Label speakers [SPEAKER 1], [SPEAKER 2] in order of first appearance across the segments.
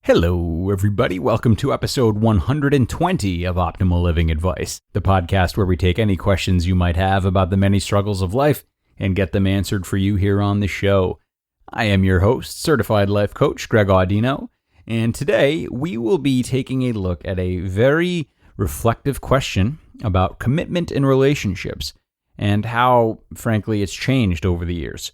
[SPEAKER 1] Hello, everybody. Welcome to episode 120 of Optimal Living Advice, the podcast where we take any questions you might have about the many struggles of life and get them answered for you here on the show. I am your host, certified life coach Greg Audino, and today we will be taking a look at a very reflective question about commitment in relationships and how, frankly, it's changed over the years.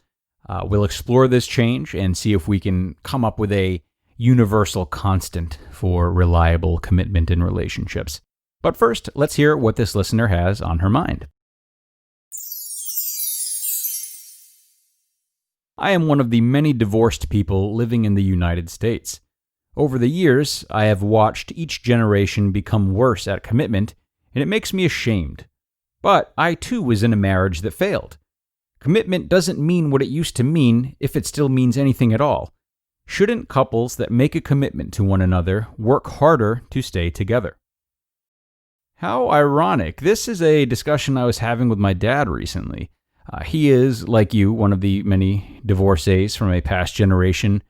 [SPEAKER 1] We'll explore this change and see if we can come up with a universal constant for reliable commitment in relationships. But first, let's hear what this listener has on her mind. I am one of the many divorced people living in the United States. Over the years, I have watched each generation become worse at commitment, and it makes me ashamed. But I too was in a marriage that failed. Commitment doesn't mean what it used to mean if it still means anything at all. Shouldn't couples that make a commitment to one another work harder to stay together? How ironic. This is a discussion I was having with my dad recently. He is, like you, one of the many divorcees from a past generation,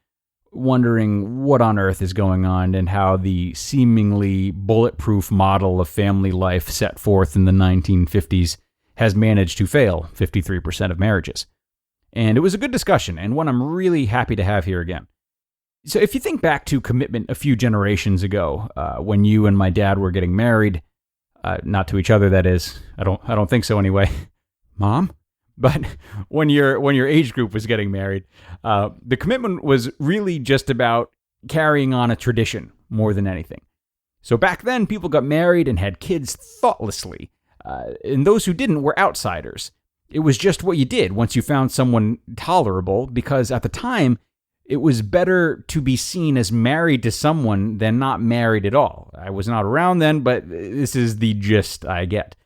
[SPEAKER 1] wondering what on earth is going on and how the seemingly bulletproof model of family life set forth in the 1950s has managed to fail 53% of marriages. And it was a good discussion, and one I'm really happy to have here again. So if you think back to commitment a few generations ago, when you and my dad were getting married, not to each other, that is. I don't think so anyway. Mom? But when your age group was getting married, the commitment was really just about carrying on a tradition more than anything. So back then, people got married and had kids thoughtlessly, and those who didn't were outsiders. It was just what you did once you found someone tolerable, because at the time, it was better to be seen as married to someone than not married at all. I was not around then, but this is the gist I get.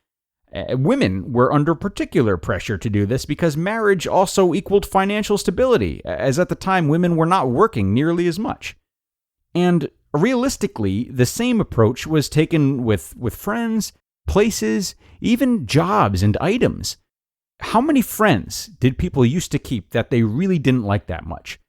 [SPEAKER 1] Women were under particular pressure to do this because marriage also equaled financial stability, as at the time women were not working nearly as much. And realistically, the same approach was taken with friends, places, even jobs and items. How many friends did people used to keep that they really didn't like that much?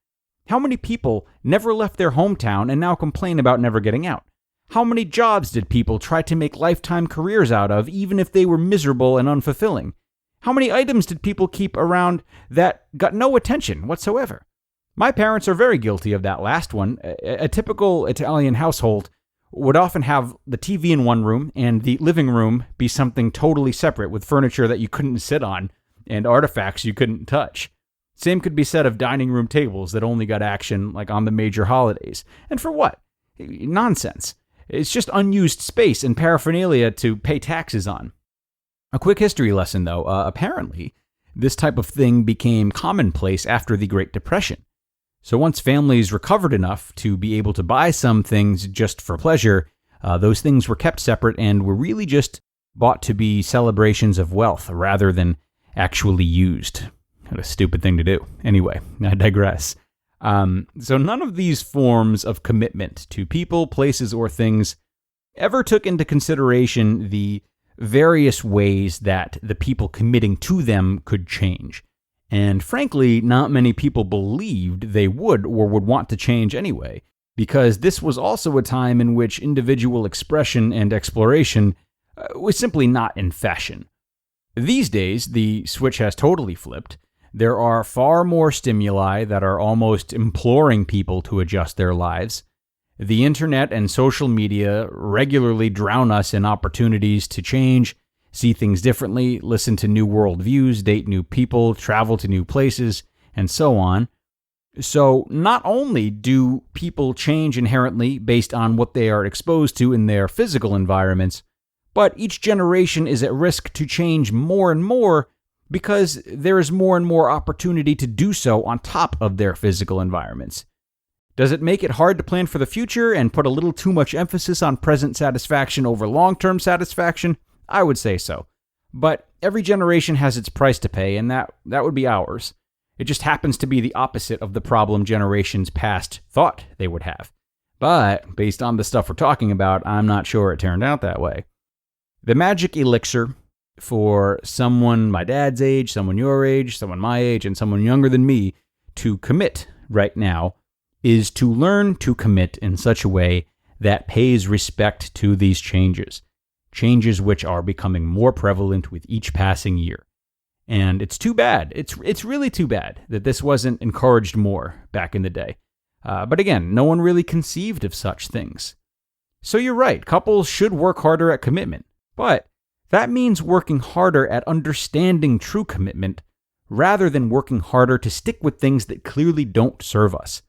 [SPEAKER 1] How many people never left their hometown and now complain about never getting out? How many jobs did people try to make lifetime careers out of, even if they were miserable and unfulfilling? How many items did people keep around that got no attention whatsoever? My parents are very guilty of that last one. A typical Italian household would often have the TV in one room and the living room be something totally separate with furniture that you couldn't sit on and artifacts you couldn't touch. Same could be said of dining room tables that only got action like on the major holidays. And for what? Nonsense. It's just unused space and paraphernalia to pay taxes on. A quick history lesson, though. Apparently, this type of thing became commonplace after the Great Depression. So once families recovered enough to be able to buy some things just for pleasure, those things were kept separate and were really just bought to be celebrations of wealth rather than actually used. What a stupid thing to do. Anyway, I digress. So none of these forms of commitment to people, places, or things ever took into consideration the various ways that the people committing to them could change. And frankly, not many people believed they would or would want to change anyway, because this was also a time in which individual expression and exploration was simply not in fashion. These days, the switch has totally flipped. There are far more stimuli that are almost imploring people to adjust their lives. The internet and social media regularly drown us in opportunities to change, see things differently, listen to new worldviews, date new people, travel to new places, and so on. So not only do people change inherently based on what they are exposed to in their physical environments, but each generation is at risk to change more and more because there is more and more opportunity to do so on top of their physical environments. Does it make it hard to plan for the future and put a little too much emphasis on present satisfaction over long-term satisfaction? I would say so. But every generation has its price to pay, and that would be ours. It just happens to be the opposite of the problem generations past thought they would have. But based on the stuff we're talking about, I'm not sure it turned out that way. The magic elixir for someone my dad's age, someone your age, someone my age, and someone younger than me to commit right now is to learn to commit in such a way that pays respect to these changes which are becoming more prevalent with each passing year. And it's too bad. It's really too bad that this wasn't encouraged more back in the day. But again, no one really conceived of such things. So you're right, couples should work harder at commitment, but that means working harder at understanding true commitment rather than working harder to stick with things that clearly don't serve us.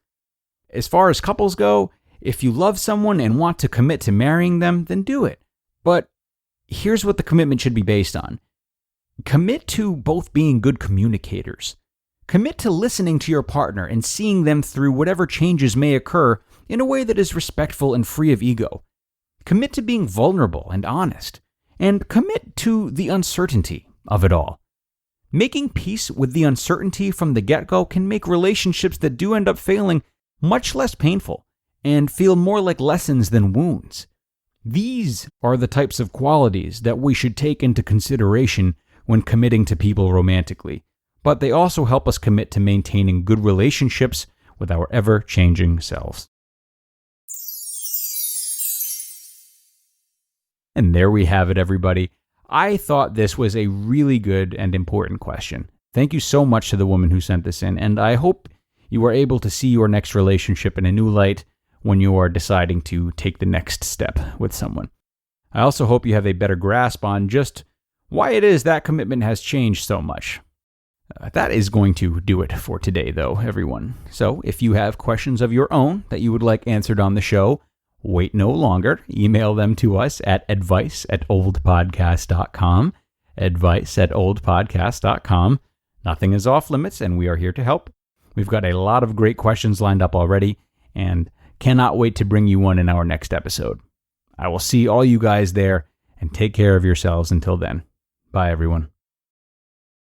[SPEAKER 1] As far as couples go, if you love someone and want to commit to marrying them, then do it. But here's what the commitment should be based on. Commit to both being good communicators. Commit to listening to your partner and seeing them through whatever changes may occur in a way that is respectful and free of ego. Commit to being vulnerable and honest. And commit to the uncertainty of it all. Making peace with the uncertainty from the get-go can make relationships that do end up failing much less painful and feel more like lessons than wounds. These are the types of qualities that we should take into consideration when committing to people romantically, but they also help us commit to maintaining good relationships with our ever-changing selves. And there we have it, everybody. I thought this was a really good and important question. Thank you so much to the woman who sent this in, and I hope you are able to see your next relationship in a new light when you are deciding to take the next step with someone. I also hope you have a better grasp on just why it is that commitment has changed so much. That is going to do it for today, though, everyone. So if you have questions of your own that you would like answered on the show, wait no longer. Email them to us at advice@oldpodcast.com. Advice@oldpodcast.com. Nothing is off limits, and we are here to help. We've got a lot of great questions lined up already, and cannot wait to bring you one in our next episode. I will see all you guys there, and take care of yourselves until then. Bye, everyone.